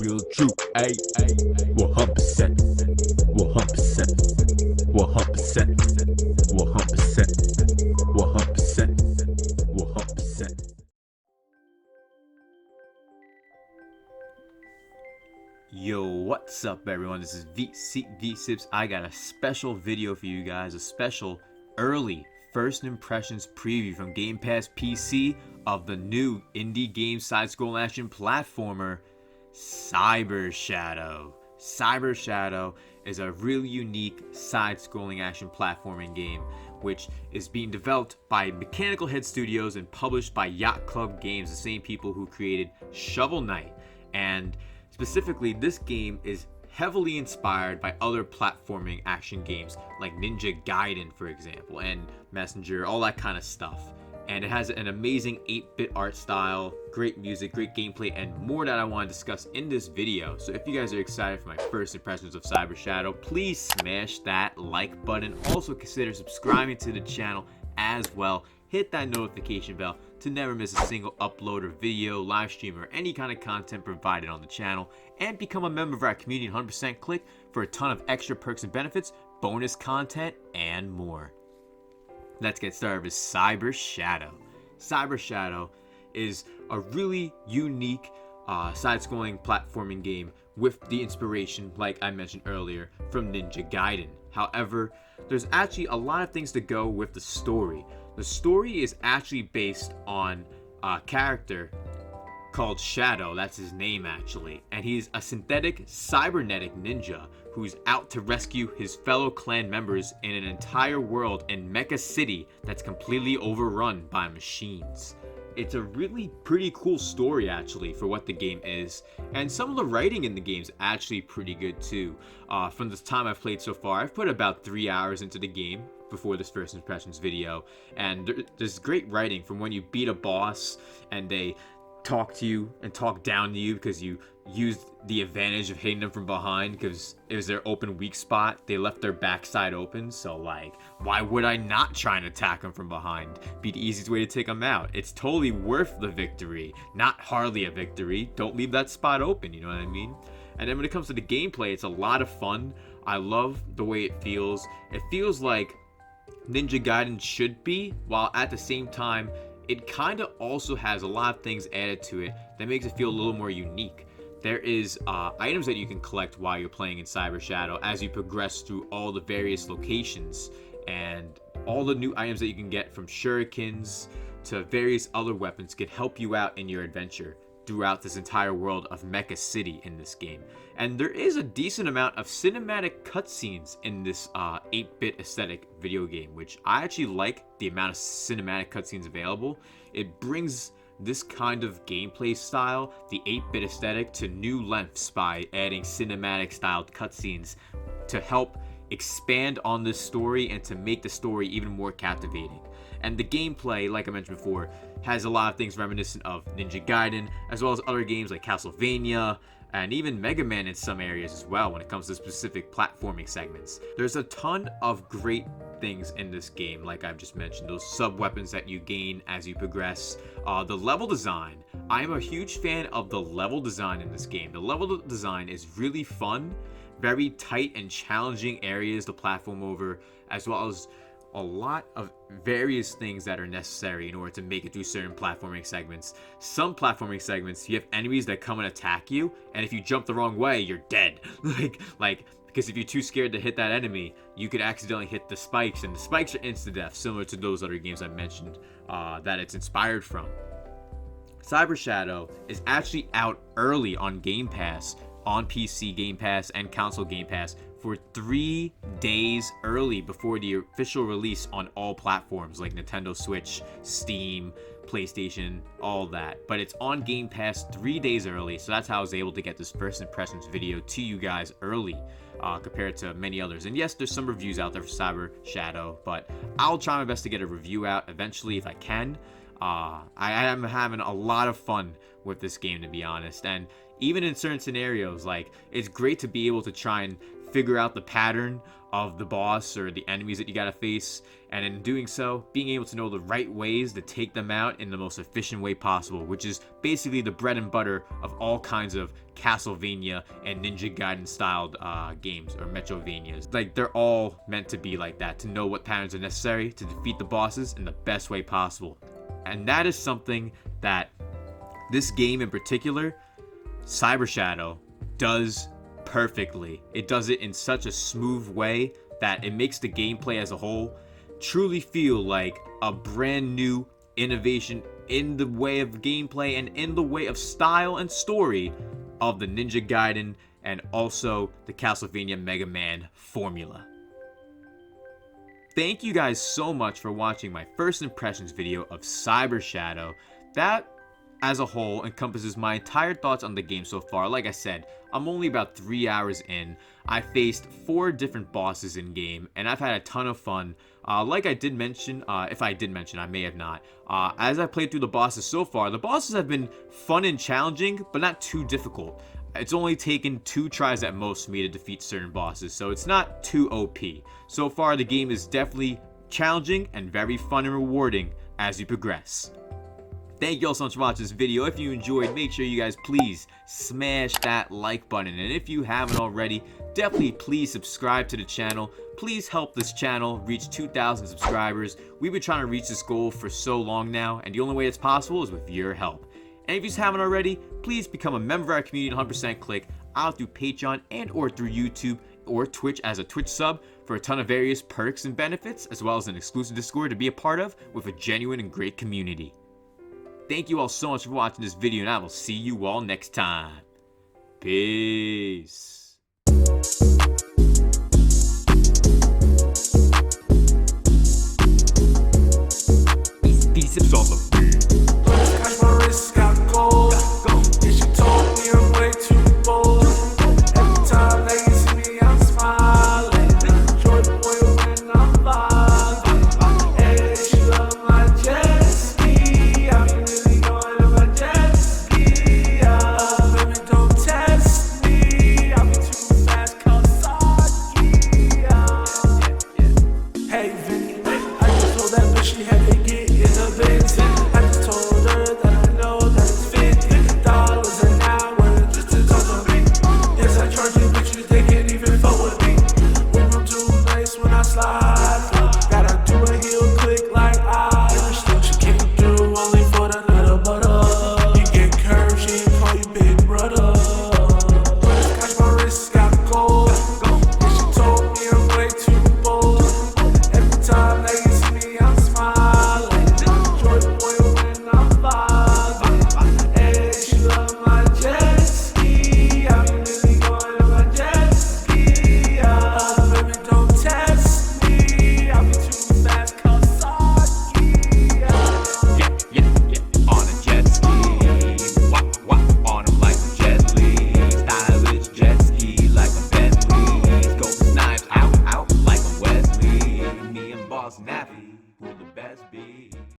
real true, ayy, 100%, 100%, 100%, 100%, 100%, 100%. Yo, what's up everyone? This is V-Sips. I got a special video for you guys, a special early first impressions preview from Game Pass PC of the new indie game side-scroll action platformer, Cyber Shadow. Cyber Shadow is a really unique side-scrolling action platforming game which is being developed by Mechanical Head Studios and published by Yacht Club Games, the same people who created Shovel Knight. And specifically, this game is heavily inspired by other platforming action games like Ninja Gaiden, for example, and Messenger, all that kind of stuff. And it has an amazing 8-bit art style, great music, great gameplay, and more that I want to discuss in this video. So if you guys are excited for my first impressions of Cyber Shadow, please smash that like button. Also consider subscribing to the channel as well. Hit that notification bell to never miss a single upload or video, live stream, or any kind of content provided on the channel. And become a member of our community 100% click for a ton of extra perks and benefits, bonus content, and more. Let's get started with Cyber Shadow. Cyber Shadow is a really unique side-scrolling platforming game with the inspiration, like I mentioned earlier, from Ninja Gaiden. However, there's actually a lot of things to go with the story. The story is actually based on a character called Shadow, that's his name actually, and he's a synthetic cybernetic ninja who's out to rescue his fellow clan members in an entire world in Mecha City that's completely overrun by machines. It's a really pretty cool story actually for what the game is, and some of the writing in the game is actually pretty good too. From the time I've played so far, I've put about 3 hours into the game before this first impressions video, and there's great writing from when you beat a boss and they talk to you and talk down to you because you used the advantage of hitting them from behind because it was their open weak spot. They left their backside open, so like, why would I not try and attack them from behind? Be the easiest way to take them out. It's totally worth the victory, not hardly a victory. Don't leave that spot open, you know what I mean? And then when it comes to the gameplay, it's a lot of fun. I love the way it feels. It feels like Ninja Gaiden should be, while at the same time it kind of also has a lot of things added to it that makes it feel a little more unique. There is items that you can collect while you're playing in Cyber Shadow as you progress through all the various locations, and all the new items that you can get from shurikens to various other weapons can help you out in your adventure throughout this entire world of Mecha City in this game. And there is a decent amount of cinematic cutscenes in this 8-bit aesthetic video game, which I actually like the amount of cinematic cutscenes available. It brings this kind of gameplay style, the 8-bit aesthetic, to new lengths by adding cinematic styled cutscenes to help expand on this story and to make the story even more captivating. And the gameplay, like I mentioned before, has a lot of things reminiscent of Ninja Gaiden, as well as other games like Castlevania, and even Mega Man in some areas as well when it comes to specific platforming segments. There's a ton of great things in this game, like I've just mentioned, those sub-weapons that you gain as you progress. The level design, I'm a huge fan of the level design in this game. The level design is really fun, very tight and challenging areas to platform over, as well as a lot of various things that are necessary in order to make it through certain platforming segments. Some platforming segments, you have enemies that come and attack you, and if you jump the wrong way, you're dead. Because if you're too scared to hit that enemy, you could accidentally hit the spikes, and the spikes are insta-death, similar to those other games I mentioned that it's inspired from. Cyber Shadow is actually out early on Game Pass, on PC Game Pass and console Game Pass, for 3 days early before the official release on all platforms like Nintendo Switch, Steam, PlayStation, all that. But it's on Game Pass 3 days early, so that's how I was able to get this first impressions video to you guys early compared to many others. And yes, there's some reviews out there for Cyber Shadow, but I'll try my best to get a review out eventually if I can. I am having a lot of fun with this game, to be honest, and even in certain scenarios, like, it's great to be able to try and figure out the pattern of the boss or the enemies that you gotta face, and in doing so, being able to know the right ways to take them out in the most efficient way possible, which is basically the bread and butter of all kinds of Castlevania and Ninja Gaiden styled games or Metrovanias. Like, they're all meant to be like that, to know what patterns are necessary to defeat the bosses in the best way possible. And that is something that this game in particular, Cyber Shadow, does perfectly. It does it in such a smooth way that it makes the gameplay as a whole truly feel like a brand new innovation in the way of gameplay and in the way of style and story of the Ninja Gaiden and also the Castlevania Mega Man formula. Thank you guys so much for watching my first impressions video of Cyber Shadow. That as a whole encompasses my entire thoughts on the game so far. Like I said, I'm only about 3 hours in. I faced 4 different bosses in game, and I've had a ton of fun. Like I did mention, if I did mention, I may have not. As I played through the bosses so far, the bosses have been fun and challenging, but not too difficult. It's only taken 2 tries at most for me to defeat certain bosses, so it's not too OP. So far, the game is definitely challenging and very fun and rewarding as you progress. Thank you all so much for watching this video. If you enjoyed, make sure you guys please smash that like button. And if you haven't already, definitely please subscribe to the channel. Please help this channel reach 2,000 subscribers. We've been trying to reach this goal for so long now, and the only way it's possible is with your help. And if you haven't already, please become a member of our community at 100% Click, out through Patreon and or through YouTube or Twitch as a Twitch sub for a ton of various perks and benefits, as well as an exclusive Discord to be a part of with a genuine and great community. Thank you all so much for watching this video, and I will see you all next time. Peace.